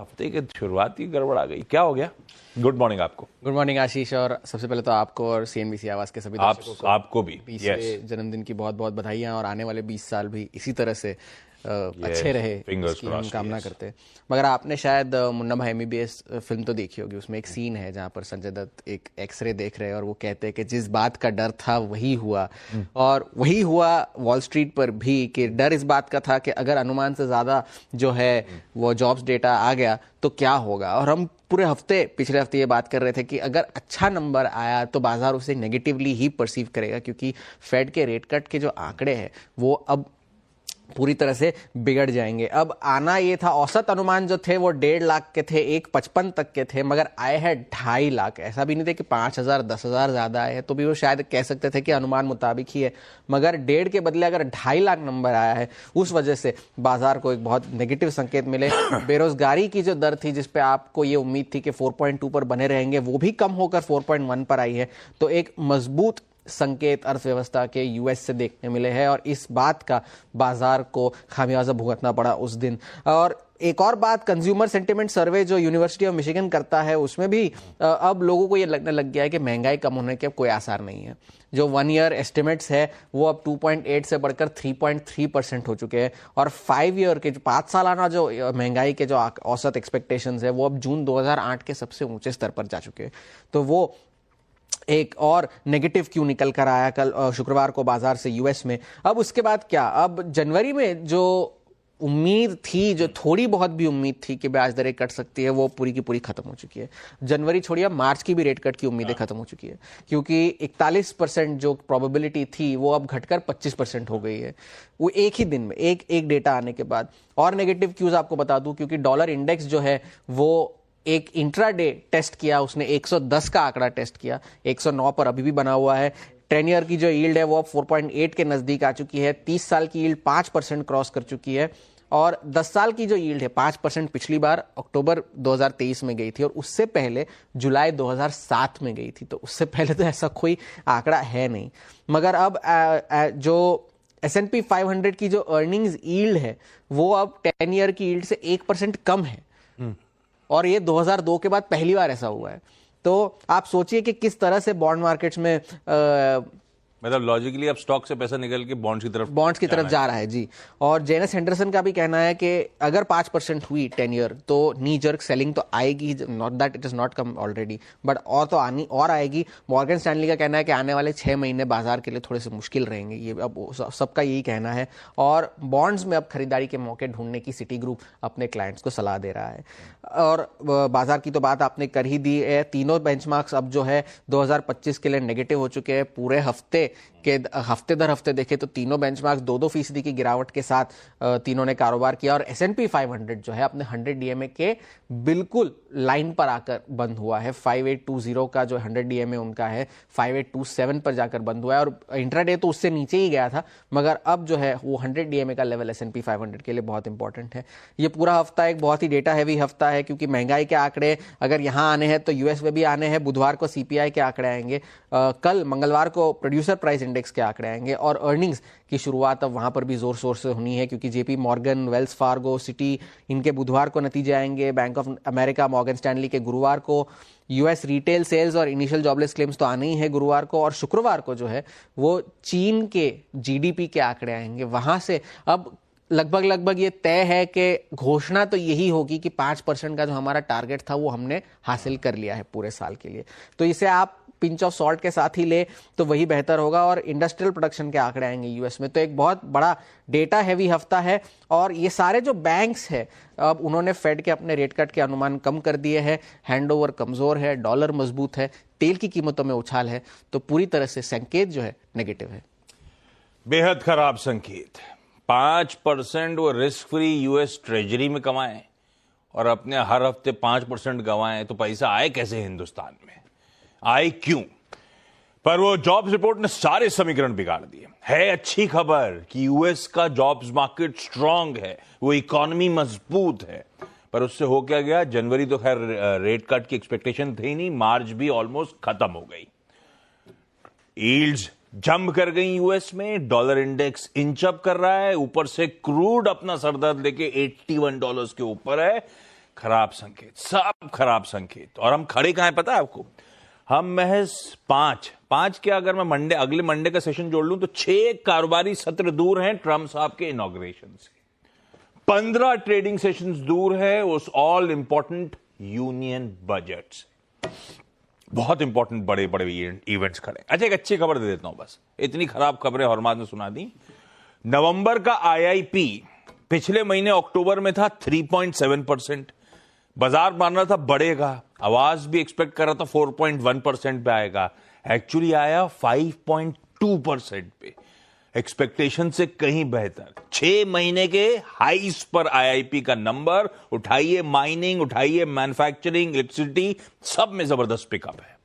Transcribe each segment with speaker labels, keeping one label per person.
Speaker 1: हफ्ते की शुरुआत ही गड़बड़ आ गई, क्या हो गया? गुड मॉर्निंग आपको।
Speaker 2: गुड मॉर्निंग आशीष, और सबसे पहले तो आपको और सीएनबीसी आवाज के सभी दर्शकों को
Speaker 1: आपको भी
Speaker 2: 20वें जन्मदिन की बहुत बहुत बधाइयां, और आने वाले 20 साल भी इसी तरह से अच्छे रहे, इसकी हम कामना करते हैं। मगर आपने शायद मुन्ना भाई एमबीबीएस फिल्म तो देखी होगी, उसमें एक सीन है जहां पर संजय दत्त एक एक्सरे देख रहे हैं और वो कहते हैं कि जिस बात का डर था वही हुआ, और वही हुआ वॉल स्ट्रीट पर भी, कि डर इस बात का था कि अगर अनुमान से ज्यादा जो है वो जॉब्स डेटा आ गया तो क्या होगा। और हम पूरे पिछले हफ्ते ये बात कर रहे थे कि अगर अच्छा नंबर आया तो बाजार उसे नेगेटिवली ही परसीव करेगा, क्योंकि फेड के रेट कट के जो आंकड़े हैं वो अब पूरी तरह से बिगड़ जाएंगे। अब आना ये था, औसत अनुमान जो थे वो 1.5 लाख के थे, 1.55 तक के थे, मगर आए हैं 2.5 लाख। ऐसा भी नहीं थे कि 5,000 10,000 ज्यादा आए हैं, तो भी वो शायद कह सकते थे कि अनुमान मुताबिक ही है। मगर 1.5 के बदले अगर 2.5 लाख नंबर आया है, उस वजह से बाजार को एक बहुत नेगेटिव संकेत मिले। बेरोजगारी की जो दर थी, जिसपे आपको ये उम्मीद थी कि 4.2 पर बने रहेंगे, वो भी कम होकर 4.1 पर आई है। तो एक मजबूत संकेत अर्थव्यवस्था के यूएस से देखने मिले हैं, और इस बात का बाजार को खामियाजा भुगतना पड़ा उस दिन। और एक और बात, कंज्यूमर सेंटिमेंट सर्वे जो यूनिवर्सिटी ऑफ मिशिगन करता है, उसमें भी अब लोगों को ये लगने लग गया है कि महंगाई कम होने के अब कोई आसार नहीं है। जो 1 ईयर एस्टिमेट्स है वो अब 2.8 से बढ़कर 3.3% हो चुके हैं, और 5 ईयर के 5 सालाना जो महंगाई के जो औसत एक्सपेक्टेशंस है वो अब जून 2008 के सबसे ऊंचे स्तर पर जा चुके हैं। तो वो एक और नेगेटिव क्यों निकल कर आया कल शुक्रवार को बाजार से यूएस में। अब उसके बाद क्या, अब जनवरी में जो उम्मीद थी, जो थोड़ी बहुत भी उम्मीद थी कि ब्याज दरें कट सकती है, वो पूरी की पूरी खत्म हो चुकी है। जनवरी छोड़िए, मार्च की भी रेट कट की उम्मीदें खत्म हो चुकी है, क्योंकि 41% जो प्रोबेबिलिटी थी वो अब घटकर 25% हो गई है। वो एक ही दिन में, एक डेटा आने के बाद। और नेगेटिव क्यूज आपको बता दूं, क्योंकि डॉलर इंडेक्स जो है वो एक इंट्राडे टेस्ट किया, उसने 110 का आंकड़ा टेस्ट किया, 109 पर अभी भी बना हुआ है। 10 ईयर की जो यील्ड है वो अब 4.8 के नजदीक आ चुकी है। 30 साल की यील्ड 5% क्रॉस कर चुकी है, और 10 साल की जो यील्ड है 5% पिछली बार अक्टूबर 2023 में गई थी, और उससे पहले जुलाई 2007 में गई थी। तो उससे पहले तो ऐसा कोई आंकड़ा है नहीं। मगर अब जो S&P 500 की जो अर्निंग्स यील्ड है वो अब 10 ईयर की यील्ड से 1% कम है, और ये 2002 के बाद पहली बार ऐसा हुआ है। तो आप सोचिए कि किस तरह से बॉन्ड मार्केट्स में
Speaker 1: मतलब लॉजिकली अब स्टॉक से पैसा निकल के बॉन्ड्स की तरफ
Speaker 2: जा रहा है जी। और जेनस हेंडरसन का भी कहना है कि अगर 5% हुई 10 ईयर तो नी जर्क सेलिंग तो आएगी, not that it is not come already, but और तो आनी और आएगी। मॉर्गन स्टैनली का कहना है कि आने वाले 6 महीने बाजार के लिए थोड़े से मुश्किल रहेंगे, ये अब सबका यही कहना है। और बॉन्ड्स में अब खरीदारी के मौके ढूंढने की सिटी ग्रुप अपने क्लाइंट्स को सलाह दे रहा है। और बाजार की तो बात आपने कर ही दी है। तीनों बेंचमार्क्स अब जो है 2025 के लिए नेगेटिव हो चुके हैं। पूरे हफ्ते दर हफ्ते देखे तो तीनों बेंचमार्क्स 2-2% की गिरावट के साथ तीनों ने कारोबार किया, और S&P 500 जो है अपने 100 DMA के बिल्कुल लाइन पर आकर बंद हुआ है। 5820 का जो 100 DMA उनका है 5827 पर जाकर बंद हुआ है, और इंट्राडे तो उससे नीचे ही गया था, मगर अब जो है वो 100 DMA का लेवल S&P 500 के लिए बहुत इंपॉर्टेंट है। ये पूरा हफ्ता एक बहुत ही डेटा हैवी हफ्ता है, क्योंकि महंगाई के आंकड़े अगर यहां आने हैं तो यूएस में भी आने हैं। बुधवार को CPI के आंकड़े आएंगे, कल मंगलवार को प्रोड्यूसर प्राइस इंडेक्स के आंकड़े आएंगे, और अर्निंग्स की शुरुआत अब वहां पर भी जोर शोर से होनी है, क्योंकि JP Morgan, Wells Fargo, city, इनके बुधवार को नतीजे आएंगे। Bank of America, Morgan Stanley के गुरुवार को। यूएस रिटेल सेल्स और इनिशियल जॉबलेस क्लेम्स तो आने ही है गुरुवार को, और शुक्रवार को जो है वो चीन के GDP के आंकड़े आएंगे। वहां से अब लगभग ये तय है कि घोषणा तो यही होगी कि 5% का जो हमारा टारगेट था वो हमने हासिल कर लिया है पूरे साल के लिए। तो इसे आप पिंच ऑफ सॉल्ट के साथ ही ले तो वही बेहतर होगा। और इंडस्ट्रियल प्रोडक्शन के आंकड़े आएंगे यूएस में, तो एक बहुत बड़ा डेटा हैवी हफ्ता है। और ये सारे जो बैंक्स है अब उन्होंने फेड के अपने रेट कट के अनुमान कम कर दिए हैं। हैंडओवर कमजोर है, डॉलर मजबूत है, तेल की कीमतों में उछाल है, तो पूरी तरह से संकेत जो है नेगेटिव है।
Speaker 1: बेहद खराब संकेत। 5% वो रिस्क फ्री यूएस ट्रेजरी में कमाएं और अपने हर हफ्ते 5% गंवाएं, तो पैसा आए कैसे हिंदुस्तान में? आए क्यों? पर वो जॉब्स रिपोर्ट ने सारे समीकरण बिगाड़ दिए। है अच्छी खबर कि यूएस का जॉब्स मार्केट स्ट्रांग है, वो इकोनॉमी मजबूत है, पर उससे हो क्या गया? जनवरी तो खैर रेट कट की एक्सपेक्टेशन थी नहीं, मार्च भी ऑलमोस्ट खत्म हो गई। यील्ड्स जंप कर गई यूएस में, डॉलर इंडेक्स इंच अप कर रहा है, ऊपर से क्रूड अपना सरदर्द लेके $81 के ऊपर है। खराब संकेत, सब खराब संकेत। और हम खड़े कहां हैं पता है आपको? हम महज पांच क्या, अगर मैं अगले मंडे का सेशन जोड़ लूं तो 6 कारोबारी सत्र दूर हैं ट्रंप साहब के इनॉग्रेशन से। 15 ट्रेडिंग सेशंस दूर है उस ऑल इंपॉर्टेंट यूनियन बजट से। बहुत इंपॉर्टेंट बड़े बड़े इवेंट्स खड़े। अच्छा, एक अच्छी खबर दे देता हूं, बस इतनी खराब खबरें हरमाद ने सुना दी। नवंबर का आईआईपी पिछले महीने अक्टूबर में था 3.7%। बाजार मान रहा था बढ़ेगा, आवाज भी एक्सपेक्ट कर रहा था 4.1% पे आएगा, एक्चुअली आया 5.2% पे, एक्सपेक्टेशन से कहीं बेहतर। 6 महीने के हाईस पर आईआईपी का नंबर। उठाइए माइनिंग, उठाइए मैन्युफैक्चरिंग, इलेक्ट्रिसिटी, सब में जबरदस्त पिकअप है।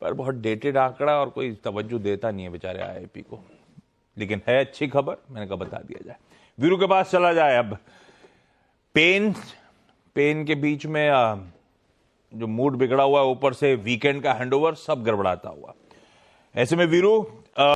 Speaker 1: पर बहुत डेटेड आंकड़ा और कोई तवज्जो देता नहीं है बेचारे आईआईपी को, लेकिन है अच्छी खबर, मैंने कहा बता दिया जाए। वीरू के पास चला जाए अब। पेन के बीच में जो मूड बिगड़ा हुआ है, ऊपर से वीकेंड का हैंडओवर, सब गड़बड़ाता हुआ। ऐसे में वीरू